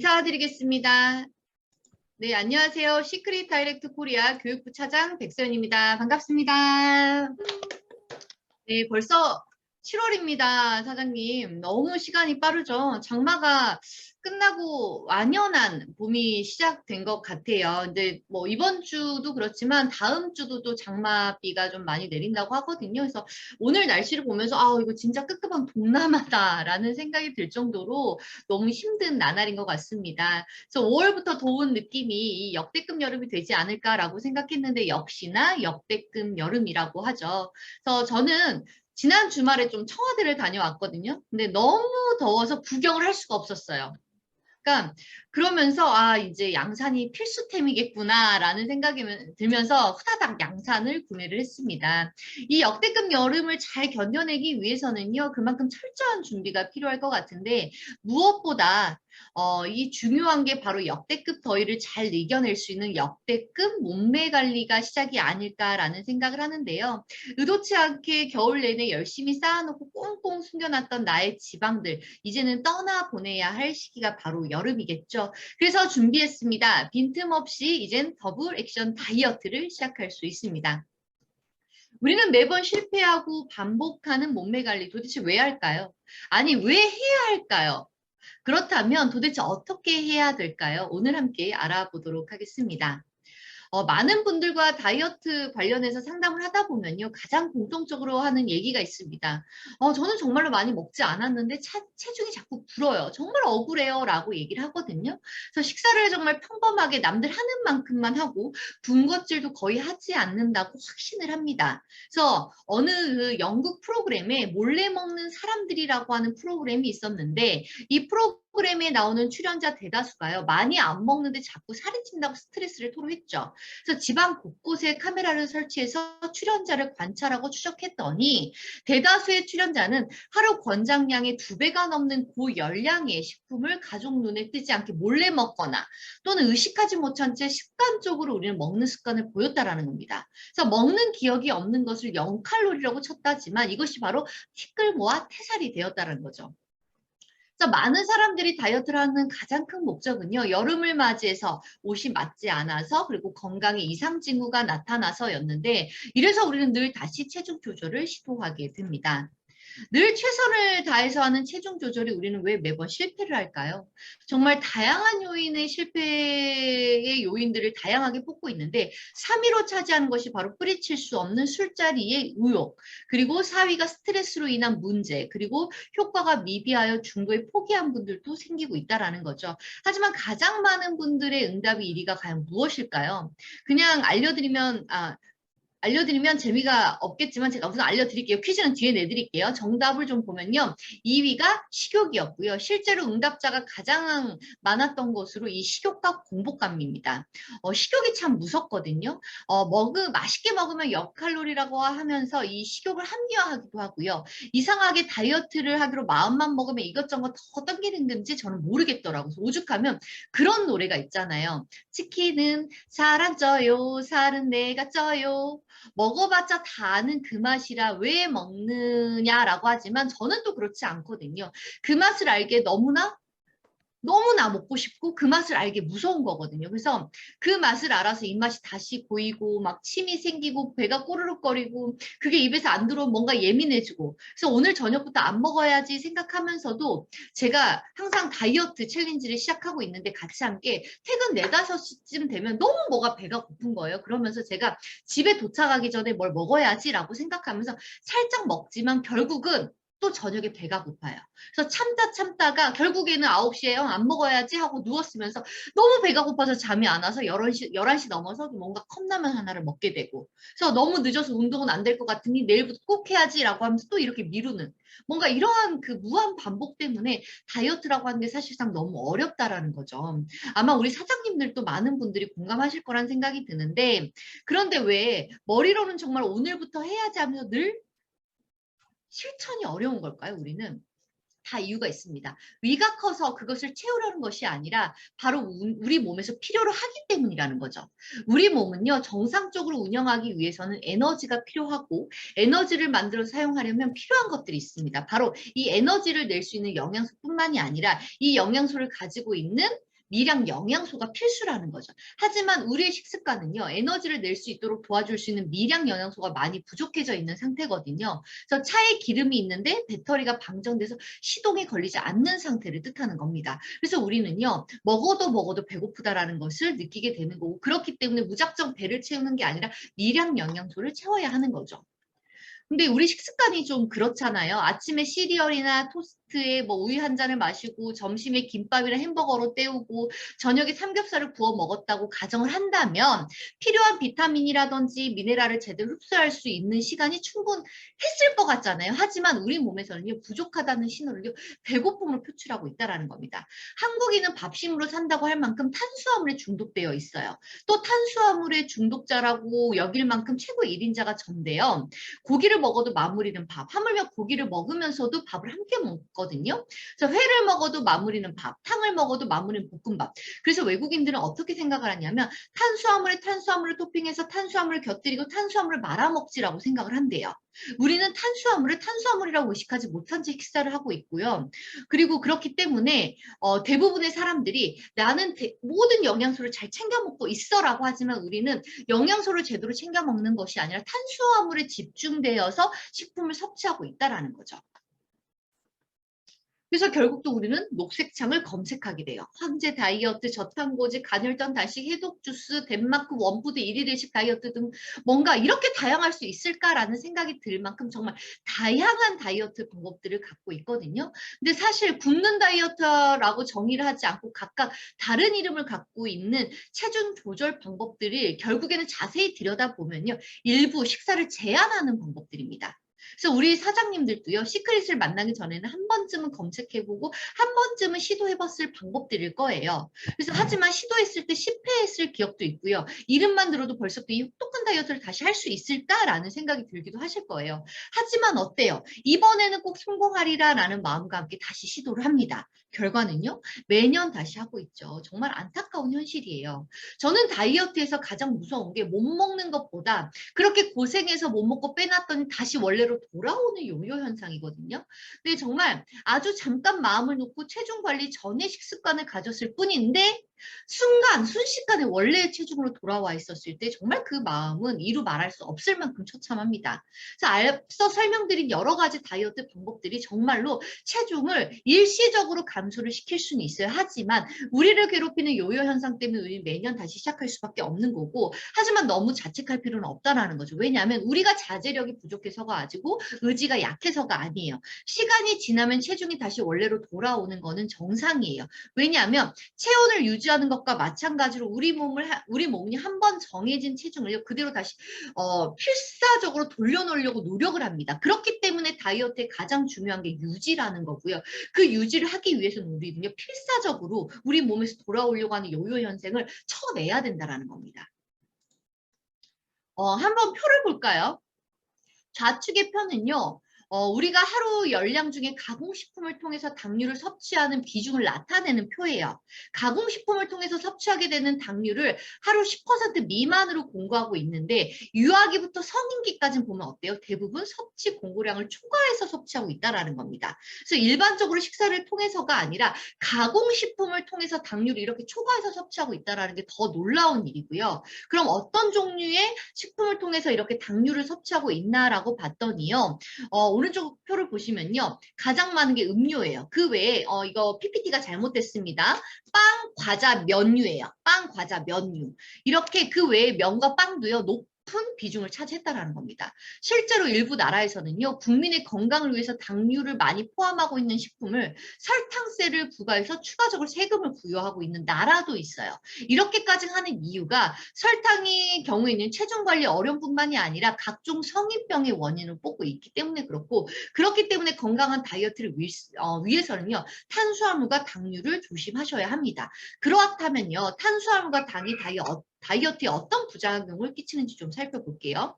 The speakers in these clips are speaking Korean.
인사드리겠습니다. 네, 안녕하세요. 시크릿 다이렉트 코리아 교육부 차장 백서연입니다. 반갑습니다. 네, 벌써 7월입니다, 사장님. 너무 시간이 빠르죠. 장마가 끝나고 완연한 봄이 시작된 것 같아요. 근데 뭐 이번 주도 그렇지만 다음 주도 또 장마비가 좀 많이 내린다고 하거든요. 그래서 오늘 날씨를 보면서 아, 이거 진짜 끄끄한 동남아다라는 생각이 들 정도로 너무 힘든 나날인 것 같습니다. 그래서 5월부터 더운 느낌이 이 역대급 여름이 되지 않을까라고 생각했는데 역시나 역대급 여름이라고 하죠. 그래서 저는 지난 주말에 좀 청와대를 다녀왔거든요. 근데 너무 더워서 구경을 할 수가 없었어요. 그러니까 그러면서 아 이제 양산이 필수템이겠구나라는 생각이 들면서 후다닥 양산을 구매를 했습니다. 이 역대급 여름을 잘 견뎌내기 위해서는요 그만큼 철저한 준비가 필요할 것 같은데 무엇보다 이 중요한 게 바로 역대급 더위를 잘 이겨낼 수 있는 역대급 몸매 관리가 시작이 아닐까라는 생각을 하는데요. 의도치 않게 겨울 내내 열심히 쌓아놓고 꽁꽁 숨겨놨던 나의 지방들 이제는 떠나보내야 할 시기가 바로 여름이겠죠. 그래서 준비했습니다. 빈틈없이 이젠 더블 액션 다이어트를 시작할 수 있습니다. 우리는 매번 실패하고 반복하는 몸매 관리 도대체 왜 할까요? 아니 왜 해야 할까요? 그렇다면 도대체 어떻게 해야 될까요? 오늘 함께 알아보도록 하겠습니다. 많은 분들과 다이어트 관련해서 상담을 하다 보면요. 가장 공통적으로 하는 얘기가 있습니다. 저는 정말로 많이 먹지 않았는데 체중이 자꾸 불어요. 정말 억울해요. 라고 얘기를 하거든요. 그래서 식사를 정말 평범하게 남들 하는 만큼만 하고 군것질도 거의 하지 않는다고 확신을 합니다. 그래서 어느 그 영국 프로그램에 몰래 먹는 사람들이라고 하는 프로그램이 있었는데 이 프로그램에 나오는 출연자 대다수가요. 많이 안 먹는데 자꾸 살이 찐다고 스트레스를 토로했죠. 그래서 지방 곳곳에 카메라를 설치해서 출연자를 관찰하고 추적했더니 대다수의 출연자는 하루 권장량의 2배가 넘는 고열량의 식품을 가족 눈에 띄지 않게 몰래 먹거나 또는 의식하지 못한 채 습관적으로 우리는 먹는 습관을 보였다라는 겁니다. 그래서 먹는 기억이 없는 것을 0칼로리라고 쳤다지만 이것이 바로 티끌모아 태살이 되었다는 거죠. 그래서 많은 사람들이 다이어트를 하는 가장 큰 목적은요. 여름을 맞이해서 옷이 맞지 않아서 그리고 건강에 이상 징후가 나타나서였는데 이래서 우리는 늘 다시 체중 조절을 시도하게 됩니다. 늘 최선을 다해서 하는 체중 조절이 우리는 왜 매번 실패를 할까요? 정말 다양한 요인의 실패의 요인들을 다양하게 뽑고 있는데 3위로 차지하는 것이 바로 뿌리칠 수 없는 술자리의 의욕, 그리고 4위가 스트레스로 인한 문제, 그리고 효과가 미비하여 중도에 포기한 분들도 생기고 있다는 거죠. 하지만 가장 많은 분들의 응답이 1위가 과연 무엇일까요? 그냥 알려드리면 재미가 없겠지만 제가 우선 알려드릴게요. 퀴즈는 뒤에 내드릴게요. 정답을 좀 보면요. 2위가 식욕이었고요. 실제로 응답자가 가장 많았던 것으로 이 식욕과 공복감입니다. 식욕이 참 무섭거든요. 맛있게 먹으면 0칼로리라고 하면서 이 식욕을 합리화하기도 하고요. 이상하게 다이어트를 하기로 마음만 먹으면 이것저것 더 당기는 건지 저는 모르겠더라고요. 그래서 오죽하면 그런 노래가 있잖아요. 치킨은 살 안 쪄요. 살은 내가 쪄요. 먹어봤자 다 아는 그 맛이라 왜 먹느냐라고 하지만 저는 또 그렇지 않거든요. 그 맛을 알게 너무나 먹고 싶고 그 맛을 알게 무서운 거거든요. 그래서 그 맛을 알아서 입맛이 다시 보이고 막 침이 생기고 배가 꼬르륵거리고 그게 입에서 안 들어오면 뭔가 예민해지고 그래서 오늘 저녁부터 안 먹어야지 생각하면서도 제가 항상 다이어트 챌린지를 시작하고 있는데 같이 함께 퇴근 4, 5시쯤 되면 너무 뭐가 배가 고픈 거예요. 그러면서 제가 집에 도착하기 전에 뭘 먹어야지라고 생각하면서 살짝 먹지만 결국은 또 저녁에 배가 고파요. 그래서 참다가 결국에는 9시에 안 먹어야지 하고 누웠으면서 너무 배가 고파서 잠이 안 와서 11시 넘어서 뭔가 컵라면 하나를 먹게 되고 그래서 너무 늦어서 운동은 안 될 것 같으니 내일부터 꼭 해야지라고 하면서 또 이렇게 미루는 뭔가 이러한 그 무한 반복 때문에 다이어트라고 하는 게 사실상 너무 어렵다라는 거죠. 아마 우리 사장님들도 많은 분들이 공감하실 거란 생각이 드는데 그런데 왜 머리로는 정말 오늘부터 해야지 하면서 늘 실천이 어려운 걸까요, 우리는? 다 이유가 있습니다. 위가 커서 그것을 채우려는 것이 아니라 바로 우리 몸에서 필요로 하기 때문이라는 거죠. 우리 몸은요, 정상적으로 운영하기 위해서는 에너지가 필요하고 에너지를 만들어 사용하려면 필요한 것들이 있습니다. 바로 이 에너지를 낼 수 있는 영양소뿐만이 아니라 이 영양소를 가지고 있는 미량 영양소가 필수라는 거죠. 하지만 우리의 식습관은요, 에너지를 낼 수 있도록 도와줄 수 있는 미량 영양소가 많이 부족해져 있는 상태거든요. 그래서 차에 기름이 있는데 배터리가 방전돼서 시동이 걸리지 않는 상태를 뜻하는 겁니다. 그래서 우리는요, 먹어도 배고프다라는 것을 느끼게 되는 거고, 그렇기 때문에 무작정 배를 채우는 게 아니라 미량 영양소를 채워야 하는 거죠. 근데 우리 식습관이 좀 그렇잖아요. 아침에 시리얼이나 토스트에 뭐 우유 한 잔을 마시고 점심에 김밥이나 햄버거로 때우고 저녁에 삼겹살을 구워 먹었다고 가정을 한다면 필요한 비타민이라든지 미네랄을 제대로 흡수할 수 있는 시간이 충분했을 것 같잖아요. 하지만 우리 몸에서는요, 부족하다는 신호를요, 배고픔으로 표출하고 있다는 겁니다. 한국인은 밥심으로 산다고 할 만큼 탄수화물에 중독되어 있어요. 또 탄수화물의 중독자라고 여길 만큼 최고 1인자가 전데요. 고기를 먹어도 마무리는 밥, 하물며 고기를 먹으면서도 밥을 함께 먹거든요. 그래서 회를 먹어도 마무리는 밥, 탕을 먹어도 마무리는 볶음밥. 그래서 외국인들은 어떻게 생각을 하냐면 탄수화물에 탄수화물을 토핑해서 탄수화물을 곁들이고 탄수화물을 말아먹지라고 생각을 한대요. 우리는 탄수화물을 탄수화물이라고 의식하지 못한 채 식사를 하고 있고요. 그리고 그렇기 때문에 대부분의 사람들이 나는 모든 영양소를 잘 챙겨 먹고 있어라고 하지만 우리는 영양소를 제대로 챙겨 먹는 것이 아니라 탄수화물에 집중되어서 식품을 섭취하고 있다는 거죠. 그래서 결국 또 우리는 녹색창을 검색하게 돼요. 황제 다이어트, 저탄고지, 간헐적 단식, 해독 주스, 덴마크 원푸드 1일1식 다이어트 등 뭔가 이렇게 다양할 수 있을까라는 생각이 들 만큼 정말 다양한 다이어트 방법들을 갖고 있거든요. 근데 사실 굶는 다이어트라고 정의를 하지 않고 각각 다른 이름을 갖고 있는 체중 조절 방법들이 결국에는 자세히 들여다보면요, 일부 식사를 제한하는 방법들입니다. 그래서 우리 사장님들도요, 시크릿을 만나기 전에는 한 번쯤은 검색해보고 한 번쯤은 시도해봤을 방법들일 거예요. 그래서 하지만 시도했을 때 실패했을 기억도 있고요. 이름만 들어도 벌써 또 이 혹독한 다이어트를 다시 할 수 있을까라는 생각이 들기도 하실 거예요. 하지만 어때요? 이번에는 꼭 성공하리라라는 마음과 함께 다시 시도를 합니다. 결과는요, 매년 다시 하고 있죠. 정말 안타까운 현실이에요. 저는 다이어트에서 가장 무서운 게 못 먹는 것보다 그렇게 고생해서 못 먹고 빼놨더니 다시 원래로 돌아오는 요요 현상이거든요. 근데 정말 아주 잠깐 마음을 놓고 체중 관리 전에 식습관을 가졌을 뿐인데 순식간에 원래의 체중으로 돌아와 있었을 때 정말 그 마음은 이루 말할 수 없을 만큼 처참합니다. 그래서 앞서 설명드린 여러 가지 다이어트 방법들이 정말로 체중을 일시적으로 감소를 시킬 수는 있어요. 하지만 우리를 괴롭히는 요요 현상 때문에 우리 매년 다시 시작할 수밖에 없는 거고, 하지만 너무 자책할 필요는 없다라는 거죠. 왜냐하면 우리가 자제력이 부족해서가 아니고 의지가 약해서가 아니에요. 시간이 지나면 체중이 다시 원래로 돌아오는 거는 정상이에요. 왜냐하면 체온을 유지하는 것과 마찬가지로 우리 몸이 한 번 정해진 체중을 그대로 다시 필사적으로 돌려놓으려고 노력을 합니다. 그렇기 때문에 다이어트의 가장 중요한 게 유지라는 거고요. 그 유지를 하기 위해서는 우리는요, 필사적으로 우리 몸에서 돌아오려고 하는 요요 현상을 쳐내야 된다는 겁니다. 한번 표를 볼까요? 좌측의 편은요, 우리가 하루 열량 중에 가공식품을 통해서 당류를 섭취하는 비중을 나타내는 표예요. 가공식품을 통해서 섭취하게 되는 당류를 하루 10% 미만으로 공고하고 있는데 유아기부터 성인기까지는 보면 어때요? 대부분 섭취 공고량을 초과해서 섭취하고 있다는 겁니다. 그래서 일반적으로 식사를 통해서가 아니라 가공식품을 통해서 당류를 이렇게 초과해서 섭취하고 있다는 게 더 놀라운 일이고요. 그럼 어떤 종류의 식품을 통해서 이렇게 당류를 섭취하고 있나라고 봤더니요. 오른쪽 표를 보시면요. 가장 많은 게 음료예요. 그 외에 이거 PPT가 잘못됐습니다. 빵, 과자, 면류예요. 빵, 과자, 면류. 이렇게 그 외에 면과 빵도요. 높은 비중을 차지했다는 겁니다. 실제로 일부 나라에서는요. 국민의 건강을 위해서 당류를 많이 포함하고 있는 식품을 설탕세를 부과해서 추가적으로 세금을 부여하고 있는 나라도 있어요. 이렇게까지 하는 이유가 설탕의 경우에는 체중 관리 어려움뿐만이 아니라 각종 성인병의 원인을 뽑고 있기 때문에 그렇고, 그렇기 때문에 건강한 다이어트를 위해서는요, 탄수화물과 당류를 조심하셔야 합니다. 그렇다면요, 탄수화물과 당이 다이어트에 어떤 부작용을 끼치는지 좀 살펴볼게요.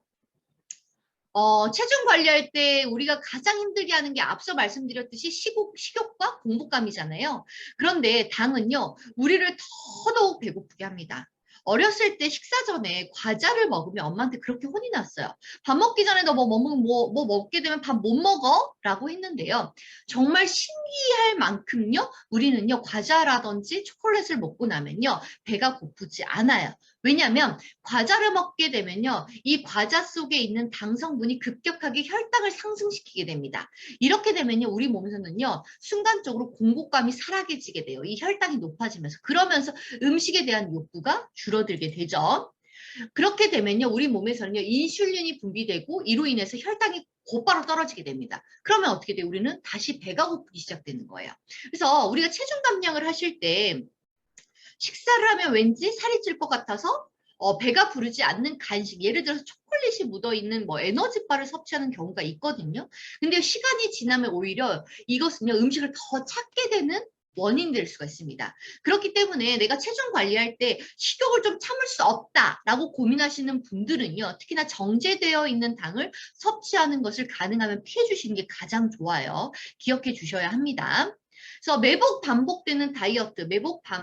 체중 관리할 때 우리가 가장 힘들게 하는 게 앞서 말씀드렸듯이 식욕과 공복감이잖아요. 그런데 당은요, 우리를 더더욱 배고프게 합니다. 어렸을 때 식사 전에 과자를 먹으면 엄마한테 그렇게 혼이 났어요. 밥 먹기 전에 너 뭐 먹게 되면 밥 못 먹어? 라고 했는데요. 정말 신기할 만큼요. 우리는요. 과자라든지 초콜릿을 먹고 나면요. 배가 고프지 않아요. 왜냐하면 과자를 먹게 되면요. 이 과자 속에 있는 당 성분이 급격하게 혈당을 상승시키게 됩니다. 이렇게 되면요. 우리 몸에서는요. 순간적으로 공복감이 사라지게 돼요. 이 혈당이 높아지면서. 그러면서 음식에 대한 욕구가 줄어들게 되죠. 그렇게 되면요. 우리 몸에서는요. 인슐린이 분비되고 이로 인해서 혈당이 곧바로 떨어지게 됩니다. 그러면 어떻게 돼요? 우리는 다시 배가 고프기 시작되는 거예요. 그래서 우리가 체중 감량을 하실 때 식사를 하면 왠지 살이 찔 것 같아서 배가 부르지 않는 간식, 예를 들어서 초콜릿이 묻어있는 뭐 에너지바를 섭취하는 경우가 있거든요. 근데 시간이 지나면 오히려 이것은요, 음식을 더 찾게 되는 원인이 될 수가 있습니다. 그렇기 때문에 내가 체중 관리할 때 식욕을 좀 참을 수 없다라고 고민하시는 분들은요, 특히나 정제되어 있는 당을 섭취하는 것을 가능하면 피해 주시는 게 가장 좋아요. 기억해 주셔야 합니다. 그래서 매번 반복되는 다이어트,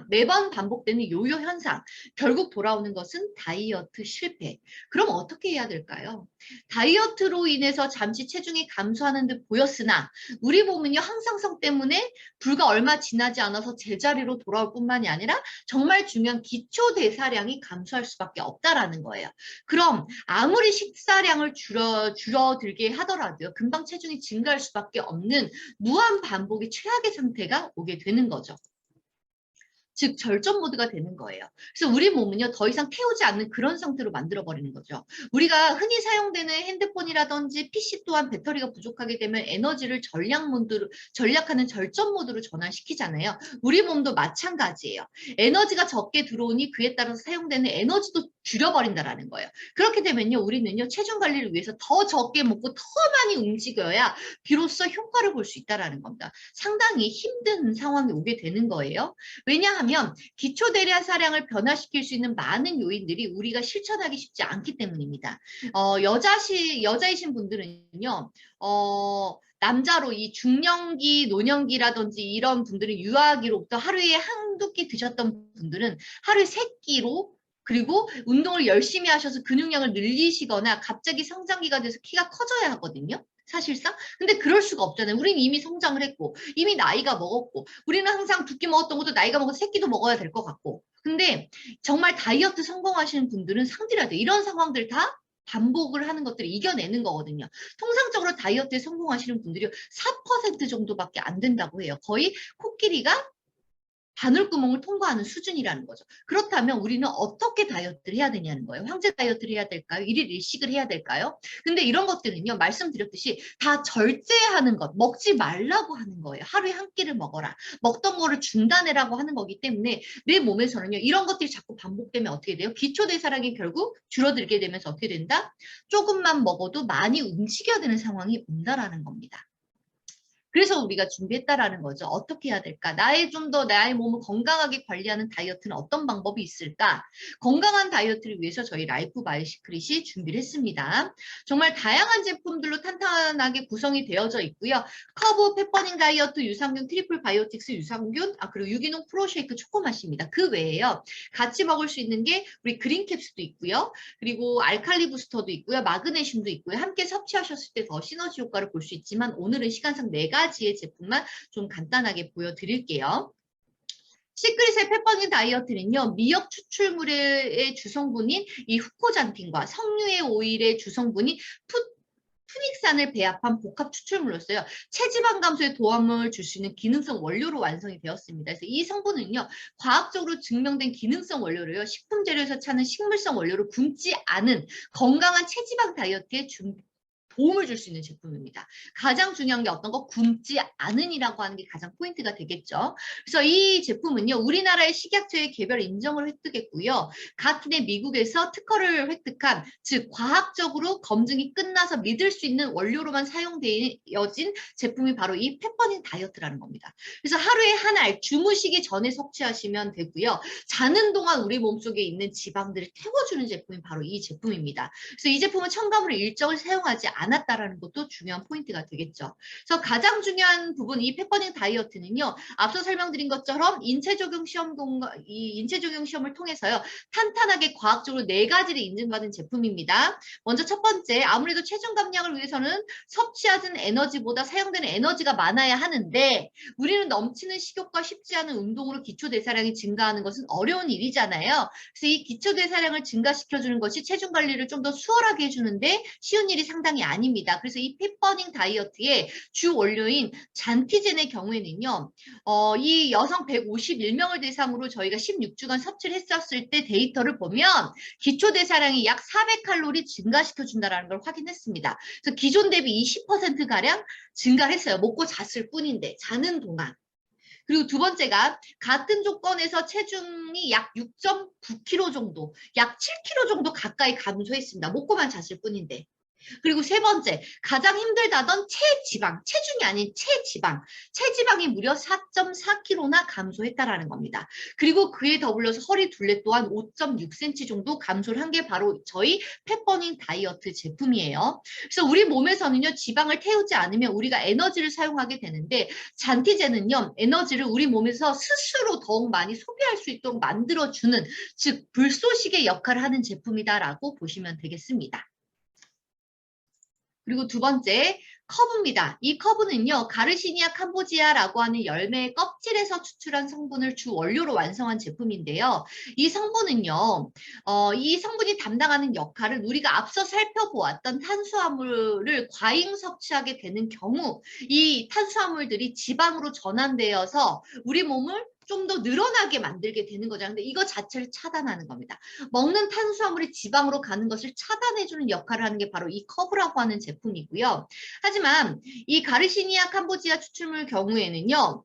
매번 반복되는 요요 현상, 결국 돌아오는 것은 다이어트 실패. 그럼 어떻게 해야 될까요? 다이어트로 인해서 잠시 체중이 감소하는 듯 보였으나 우리 몸은요 항상성 때문에 불과 얼마 지나지 않아서 제자리로 돌아올 뿐만이 아니라 정말 중요한 기초 대사량이 감소할 수밖에 없다라는 거예요. 그럼 아무리 식사량을 줄어들게 하더라도요 금방 체중이 증가할 수밖에 없는 무한 반복의 최악의 상태가 오게 되는 거죠. 즉 절전 모드가 되는 거예요. 그래서 우리 몸은요 더 이상 태우지 않는 그런 상태로 만들어버리는 거죠. 우리가 흔히 사용되는 핸드폰이라든지 PC 또한 배터리가 부족하게 되면 에너지를 전략하는 절전 모드로 전환시키잖아요. 우리 몸도 마찬가지예요. 에너지가 적게 들어오니 그에 따라서 사용되는 에너지도 줄여버린다라는 거예요. 그렇게 되면요 우리는요 체중 관리를 위해서 더 적게 먹고 더 많이 움직여야 비로소 효과를 볼 수 있다라는 겁니다. 상당히 힘든 상황이 오게 되는 거예요. 왜냐하면 기초 대사량을 변화시킬 수 있는 많은 요인들이 우리가 실천하기 쉽지 않기 때문입니다. 여자이신 분들은요, 남자로 이 중년기, 노년기라든지 이런 분들은 유아기로부터 하루에 한두 끼 드셨던 분들은 하루에 3끼로 그리고 운동을 열심히 하셔서 근육량을 늘리시거나 갑자기 성장기가 돼서 키가 커져야 하거든요. 사실상. 근데 그럴 수가 없잖아요. 우리는 이미 성장을 했고 이미 나이가 먹었고 우리는 항상 2끼 먹었던 것도 나이가 먹어서 3끼도 먹어야 될 것 같고 근데 정말 다이어트 성공하시는 분들은 상들여야 돼요. 이런 상황들 다 반복을 하는 것들을 이겨내는 거거든요. 통상적으로 다이어트에 성공하시는 분들이 4% 정도밖에 안 된다고 해요. 거의 코끼리가 바늘구멍을 통과하는 수준이라는 거죠. 그렇다면 우리는 어떻게 다이어트를 해야 되냐는 거예요. 황제 다이어트를 해야 될까요? 일일 일식을 해야 될까요? 근데 이런 것들은요. 말씀드렸듯이 다 절제하는 것, 먹지 말라고 하는 거예요. 하루에 한 끼를 먹어라. 먹던 거를 중단해라고 하는 거기 때문에 내 몸에서는요. 이런 것들이 자꾸 반복되면 어떻게 돼요? 기초대사량이 결국 줄어들게 되면서 어떻게 된다? 조금만 먹어도 많이 움직여야 되는 상황이 온다라는 겁니다. 그래서 우리가 준비했다라는 거죠. 어떻게 해야 될까? 좀 더 나의 몸을 건강하게 관리하는 다이어트는 어떤 방법이 있을까? 건강한 다이어트를 위해서 저희 라이프 바이 시크릿이 준비를 했습니다. 정말 다양한 제품들로 탄탄하게 구성이 되어져 있고요. 커브, 페퍼닝 다이어트, 유산균, 트리플 바이오틱스, 유산균, 그리고 유기농 프로쉐이크 초코맛입니다. 그 외에요. 같이 먹을 수 있는 게 우리 그린캡스도 있고요. 그리고 알칼리 부스터도 있고요. 마그네슘도 있고요. 함께 섭취하셨을 때 더 시너지 효과를 볼 수 있지만 오늘은 시간상 4가지의 제품만 좀 간단하게 보여드릴게요. 시크릿의 페퍼닝 다이어트는요. 미역 추출물의 주성분인 이 후코잔틴과 석류의 오일의 주성분인 푸닉산을 배합한 복합 추출물로서요. 체지방 감소에 도움을 줄 수 있는 기능성 원료로 완성이 되었습니다. 그래서 이 성분은요. 과학적으로 증명된 기능성 원료로요. 식품 재료에서 찾는 식물성 원료로 굶지 않은 건강한 체지방 다이어트에 도움을 줄 수 있는 제품입니다. 가장 중요한 게 어떤 거? 굶지 않으니라고 하는 게 가장 포인트가 되겠죠. 그래서 이 제품은요. 우리나라의 식약처의 개별 인정을 획득했고요. 같은 해 미국에서 특허를 획득한 즉 과학적으로 검증이 끝나서 믿을 수 있는 원료로만 사용되어진 제품이 바로 이 페퍼닝 다이어트라는 겁니다. 그래서 하루에 한 알 주무시기 전에 섭취하시면 되고요. 자는 동안 우리 몸속에 있는 지방들을 태워주는 제품이 바로 이 제품입니다. 그래서 이 제품은 첨가물을 일정을 사용하지 않았다라는 것도 중요한 포인트가 되겠죠. 그래서 가장 중요한 부분 이 펫버닝 다이어트는요. 앞서 설명드린 것처럼 인체 적용 시험을 통해서요. 탄탄하게 과학적으로 4가지를 인증받은 제품입니다. 먼저 첫 번째, 아무래도 체중 감량을 위해서는 섭취하는 에너지보다 사용되는 에너지가 많아야 하는데 우리는 넘치는 식욕과 쉽지 않은 운동으로 기초대사량이 증가하는 것은 어려운 일이잖아요. 그래서 이 기초대사량을 증가시켜주는 것이 체중 관리를 좀 더 수월하게 해주는데 쉬운 일이 상당히 아닙니다. 그래서 이 핏버닝 다이어트의 주 원료인 잔티젠의 경우에는요. 이 여성 151명을 대상으로 저희가 16주간 섭취를 했었을 때 데이터를 보면 기초대사량이 약 400칼로리 증가시켜준다는 걸 확인했습니다. 그래서 기존 대비 20%가량 증가를 했어요. 먹고 잤을 뿐인데 자는 동안. 그리고 두 번째가 같은 조건에서 체중이 약 6.9kg 정도, 약 7kg 정도 가까이 감소했습니다. 먹고만 잤을 뿐인데. 그리고 세 번째, 가장 힘들다던 체중이 아닌 체지방이 무려 4.4kg나 감소했다라는 겁니다. 그리고 그에 더불어서 허리 둘레 또한 5.6cm 정도 감소를 한 게 바로 저희 펫버닝 다이어트 제품이에요. 그래서 우리 몸에서는요, 지방을 태우지 않으면 우리가 에너지를 사용하게 되는데 잔티제는요, 에너지를 우리 몸에서 스스로 더욱 많이 소비할 수 있도록 만들어주는, 즉 불쏘시개 역할을 하는 제품이다라고 보시면 되겠습니다. 그리고 두 번째, 커브입니다. 이 커브는요, 가르시니아 캄보지아라고 하는 열매의 껍질에서 추출한 성분을 주 원료로 완성한 제품인데요. 이 성분은요, 이 성분이 담당하는 역할은 우리가 앞서 살펴보았던 탄수화물을 과잉 섭취하게 되는 경우, 이 탄수화물들이 지방으로 전환되어서 우리 몸을 좀 더 늘어나게 만들게 되는 거죠. 근데 이거 자체를 차단하는 겁니다. 먹는 탄수화물이 지방으로 가는 것을 차단해주는 역할을 하는 게 바로 이 커브라고 하는 제품이고요. 하지만 이 가르시니아 캄보지아 추출물 경우에는요.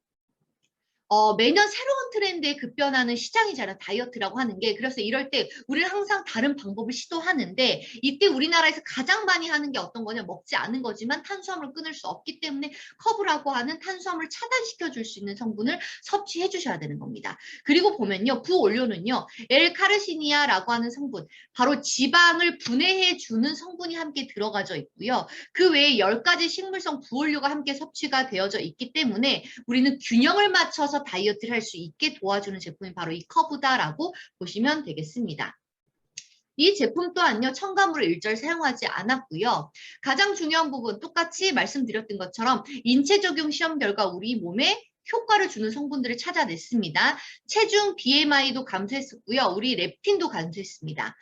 매년 새로운 트렌드에 급변하는 시장이잖아, 다이어트라고 하는 게. 그래서 이럴 때 우리는 항상 다른 방법을 시도하는데 이때 우리나라에서 가장 많이 하는 게 어떤 거냐, 먹지 않은 거지만 탄수화물을 끊을 수 없기 때문에 커브라고 하는 탄수화물을 차단시켜 줄 수 있는 성분을 섭취해 주셔야 되는 겁니다. 그리고 보면요, 부원료는요, L카르시니아라고 하는 성분, 바로 지방을 분해해 주는 성분이 함께 들어가져 있고요. 그 외에 10가지 식물성 부원료가 함께 섭취가 되어져 있기 때문에 우리는 균형을 맞춰서 다이어트를 할 수 있게 도와주는 제품이 바로 이 커브다라고 보시면 되겠습니다. 이 제품 또한요, 첨가물을 일절 사용하지 않았고요. 가장 중요한 부분, 똑같이 말씀드렸던 것처럼 인체 적용 시험 결과 우리 몸에 효과를 주는 성분들을 찾아냈습니다. 체중 BMI도 감소했었고요. 우리 렙틴도 감소했습니다.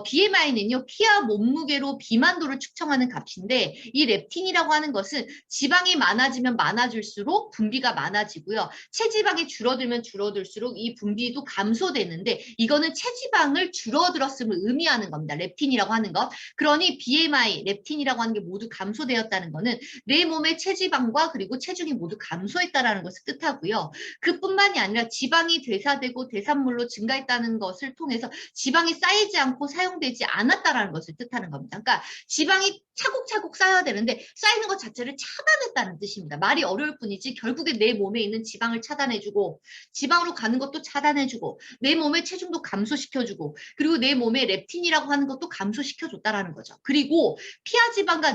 BMI는요. 키와 몸무게로 비만도를 측정하는 값인데 이 렙틴이라고 하는 것은 지방이 많아지면 많아질수록 분비가 많아지고요. 체지방이 줄어들면 줄어들수록 이 분비도 감소되는데 이거는 체지방을 줄어들었음을 의미하는 겁니다. 렙틴이라고 하는 것. 그러니 BMI, 렙틴이라고 하는 게 모두 감소되었다는 것은 내 몸의 체지방과 그리고 체중이 모두 감소했다는 것을 뜻하고요. 그뿐만이 아니라 지방이 되사되고 대산물로 증가했다는 것을 통해서 지방이 쌓이지 않고 사용되지 않았다는 것을 뜻하는 겁니다. 그러니까 지방이 차곡차곡 쌓여야 되는데 쌓이는 것 자체를 차단했다는 뜻입니다. 말이 어려울 뿐이지 결국에 내 몸에 있는 지방을 차단해주고 지방으로 가는 것도 차단해주고 내 몸의 체중도 감소시켜주고 그리고 내 몸에 렙틴이라고 하는 것도 감소시켜줬다라는 거죠. 그리고 피하지방과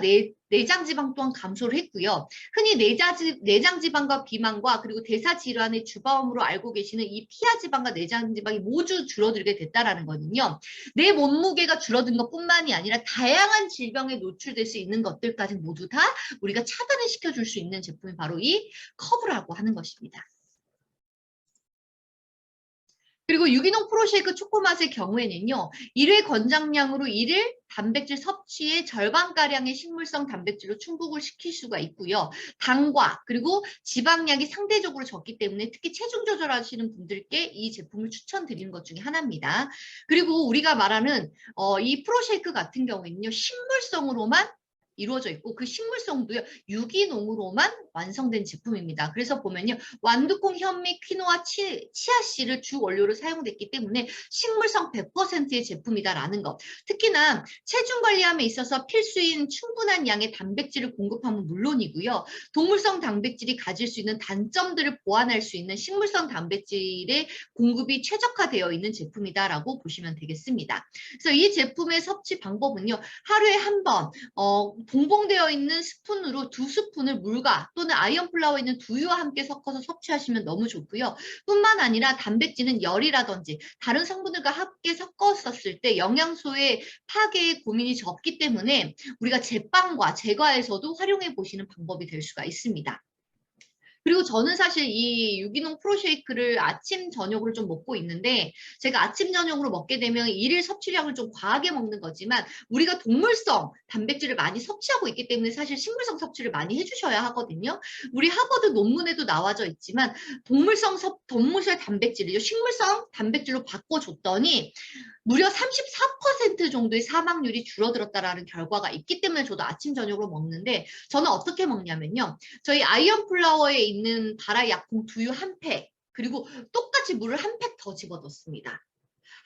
내장지방 또한 감소를 했고요. 흔히 내장지방과 비만과 그리고 대사질환의 주범으로 알고 계시는 이 피하지방과 내장지방이 모두 줄어들게 됐다라는 거는요. 내 몸무게가 줄어든 것뿐만이 아니라 다양한 질병에 노출될 수 있는 것들까지 모두 다 우리가 차단을 시켜줄 수 있는 제품이 바로 이 커브라고 하는 것입니다. 그리고 유기농 프로쉐이크 초코맛의 경우에는요. 1회 권장량으로 1일 단백질 섭취의 절반가량의 식물성 단백질로 충족을 시킬 수가 있고요. 당과 그리고 지방량이 상대적으로 적기 때문에 특히 체중 조절하시는 분들께 이 제품을 추천드리는 것 중에 하나입니다. 그리고 우리가 말하는 이 프로쉐이크 같은 경우에는요. 식물성으로만 이루어져 있고 그 식물성도요 유기농으로만 완성된 제품입니다. 그래서 보면요 완두콩, 현미, 퀴노아, 치아씨를 주 원료로 사용됐기 때문에 식물성 100%의 제품이다라는 것. 특히나 체중 관리함에 있어서 필수인 충분한 양의 단백질을 공급하면 물론이고요. 동물성 단백질이 가질 수 있는 단점들을 보완할 수 있는 식물성 단백질의 공급이 최적화되어 있는 제품이다라고 보시면 되겠습니다. 그래서 이 제품의 섭취 방법은요 하루에 한 번 동봉되어 있는 스푼으로 2스푼을 물과 또는 아이언 플라워에 있는 두유와 함께 섞어서 섭취하시면 너무 좋고요. 뿐만 아니라 단백질은 열이라든지 다른 성분들과 함께 섞었었을 때 영양소의 파괴의 고민이 적기 때문에 우리가 제빵과 제과에서도 활용해 보시는 방법이 될 수가 있습니다. 그리고 저는 사실 이 유기농 프로쉐이크를 아침 저녁으로 좀 먹고 있는데, 제가 아침 저녁으로 먹게 되면 일일 섭취량을 좀 과하게 먹는 거지만 우리가 동물성 단백질을 많이 섭취하고 있기 때문에 사실 식물성 섭취를 많이 해주셔야 하거든요. 우리 하버드 논문에도 나와져 있지만 동물성 단백질이죠. 식물성 단백질로 바꿔줬더니 무려 34% 정도의 사망률이 줄어들었다라는 결과가 있기 때문에 저도 아침 저녁으로 먹는데, 저는 어떻게 먹냐면요. 저희 아이언 플라워에 있는 바라 약콩 두유 한 팩, 그리고 똑같이 물을 한 팩 더 집어넣습니다.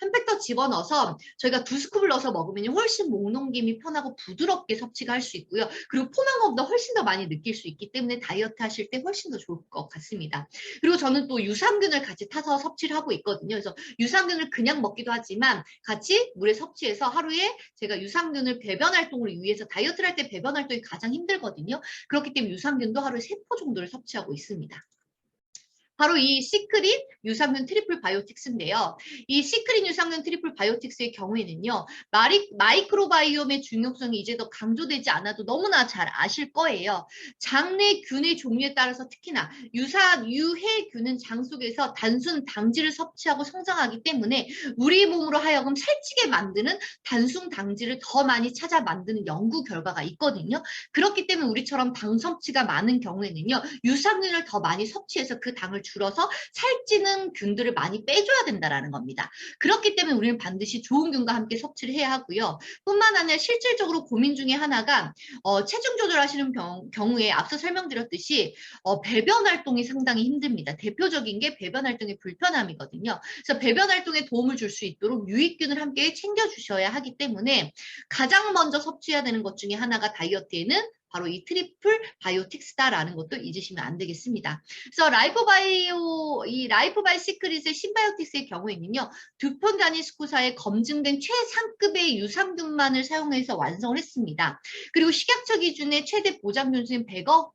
한 팩 더 집어넣어서 저희가 2스쿱을 넣어서 먹으면 훨씬 목 넘김이 편하고 부드럽게 섭취가 할 수 있고요. 그리고 포만감보다 훨씬 더 많이 느낄 수 있기 때문에 다이어트 하실 때 훨씬 더 좋을 것 같습니다. 그리고 저는 또 유산균을 같이 타서 섭취를 하고 있거든요. 그래서 유산균을 그냥 먹기도 하지만 같이 물에 섭취해서 하루에 제가 유산균을 배변 활동을 위해서, 다이어트를 할 때 배변 활동이 가장 힘들거든요. 그렇기 때문에 유산균도 하루에 3포 정도를 섭취하고 있습니다. 바로 이 시크릿 유산균 트리플 바이오틱스인데요. 이 시크릿 유산균 트리플 바이오틱스의 경우에는요, 마이크로바이옴의 중요성이 이제 더 강조되지 않아도 너무나 잘 아실 거예요. 장내 균의 종류에 따라서 특히나 유해균은 장 속에서 단순 당질을 섭취하고 성장하기 때문에 우리 몸으로 하여금 살찌게 만드는 단순 당질을 더 많이 찾아 만드는 연구 결과가 있거든요. 그렇기 때문에 우리처럼 당 섭취가 많은 경우에는요, 유산균을 더 많이 섭취해서 그 당을 줄어서 살찌는 균들을 많이 빼줘야 된다라는 겁니다. 그렇기 때문에 우리는 반드시 좋은 균과 함께 섭취를 해야 하고요. 뿐만 아니라 실질적으로 고민 중에 하나가 체중 조절하시는 경우에 앞서 설명드렸듯이 배변 활동이 상당히 힘듭니다. 대표적인 게 배변 활동의 불편함이거든요. 그래서 배변 활동에 도움을 줄 수 있도록 유익균을 함께 챙겨주셔야 하기 때문에 가장 먼저 섭취해야 되는 것 중에 하나가 다이어트에는 바로 이 트리플 바이오틱스다라는 것도 잊으시면 안 되겠습니다. 그래서 라이프바이 시크릿의 신바이오틱스의 경우에는요, 두폰 다니스코사의 검증된 최상급의 유산균만을 사용해서 완성을 했습니다. 그리고 식약처 기준의 최대 보장 균수인 100억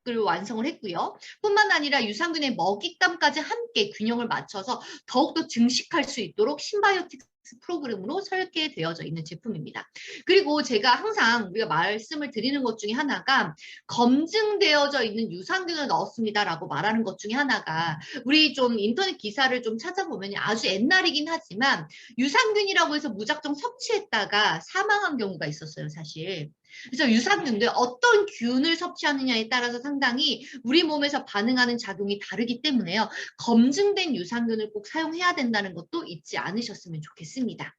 을 완성을 했고요. 뿐만 아니라 유산균의 먹잇감까지 함께 균형을 맞춰서 더욱더 증식할 수 있도록 신바이오틱스 프로그램으로 설계되어져 있는 제품입니다. 그리고 제가 항상 우리가 말씀을 드리는 것 중에 하나가 검증되어져 있는 유산균을 넣었습니다라고 말하는 것 중에 하나가, 우리 좀 인터넷 기사를 좀 찾아보면 아주 옛날이긴 하지만 유산균이라고 해서 무작정 섭취했다가 사망한 경우가 있었어요, 사실. 그래서 유산균도 어떤 균을 섭취하느냐에 따라서 상당히 우리 몸에서 반응하는 작용이 다르기 때문에요. 검증된 유산균을 꼭 사용해야 된다는 것도 잊지 않으셨으면 좋겠습니다.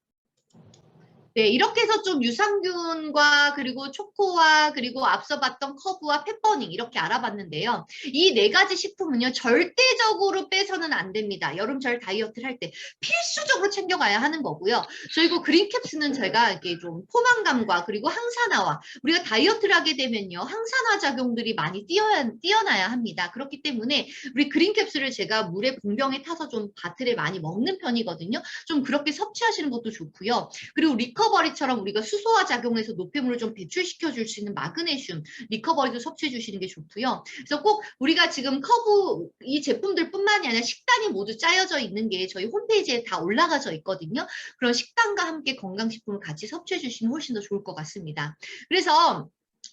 네, 이렇게 해서 좀 유산균과 그리고 초코와 그리고 앞서 봤던 커브와 펫버닝 이렇게 알아봤는데요. 이 4가지 식품은요, 절대적으로 빼서는 안 됩니다. 여름철 다이어트를 할 때 필수적으로 챙겨가야 하는 거고요. 그리고 그린캡스는 제가 이렇게 좀 포만감과 그리고 항산화와, 우리가 다이어트를 하게 되면요, 항산화 작용들이 많이 뛰어나야 합니다. 그렇기 때문에 우리 그린캡스를 제가 물에 공병에 타서 좀 바틀에 많이 먹는 편이거든요. 좀 그렇게 섭취하시는 것도 좋고요. 그리고 리커버리처럼 우리가 수소화 작용해서 노폐물을 좀 배출시켜 줄 수 있는 마그네슘, 리커버리도 섭취해 주시는 게 좋고요. 그래서 꼭 우리가 지금 커브 이 제품들뿐만이 아니라 식단이 모두 짜여져 있는 게 저희 홈페이지에 다 올라가져 있거든요. 그런 식단과 함께 건강식품을 같이 섭취해 주시면 훨씬 더 좋을 것 같습니다. 그래서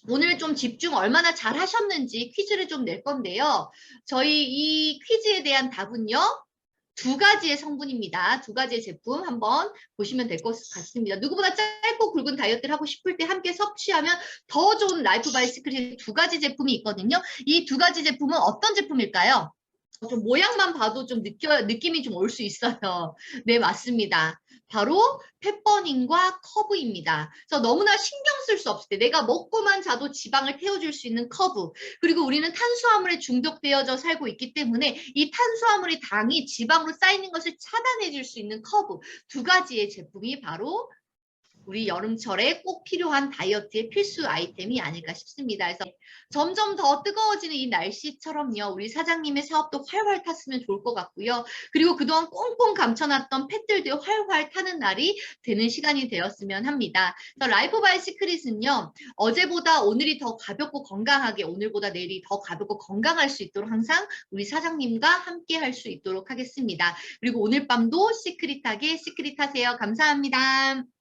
오늘 좀 집중 얼마나 잘 하셨는지 퀴즈를 좀 낼 건데요. 저희 이 퀴즈에 대한 답은요, 2가지의 성분입니다. 2가지의 제품 한번 보시면 될 것 같습니다. 누구보다 짧고 굵은 다이어트를 하고 싶을 때 함께 섭취하면 더 좋은 라이프바이 시크릿 2가지 제품이 있거든요. 이 2가지 제품은 어떤 제품일까요? 좀 모양만 봐도 좀 느낌이 좀 올 수 있어요. 네, 맞습니다. 바로 펫버닝과 커브입니다. 그래서 너무나 신경 쓸 수 없을 때 내가 먹고만 자도 지방을 태워줄 수 있는 커브, 그리고 우리는 탄수화물에 중독되어져 살고 있기 때문에 이 탄수화물의 당이 지방으로 쌓이는 것을 차단해 줄 수 있는 커브, 2가지의 제품이 바로 우리 여름철에 꼭 필요한 다이어트의 필수 아이템이 아닐까 싶습니다. 그래서 점점 더 뜨거워지는 이 날씨처럼요. 우리 사장님의 사업도 활활 탔으면 좋을 것 같고요. 그리고 그동안 꽁꽁 감춰놨던 팻들도 활활 타는 날이 되는 시간이 되었으면 합니다. 그래서 라이프 바이 시크릿은요. 어제보다 오늘이 더 가볍고 건강하게, 오늘보다 내일이 더 가볍고 건강할 수 있도록 항상 우리 사장님과 함께 할 수 있도록 하겠습니다. 그리고 오늘 밤도 시크릿하게 시크릿하세요. 감사합니다.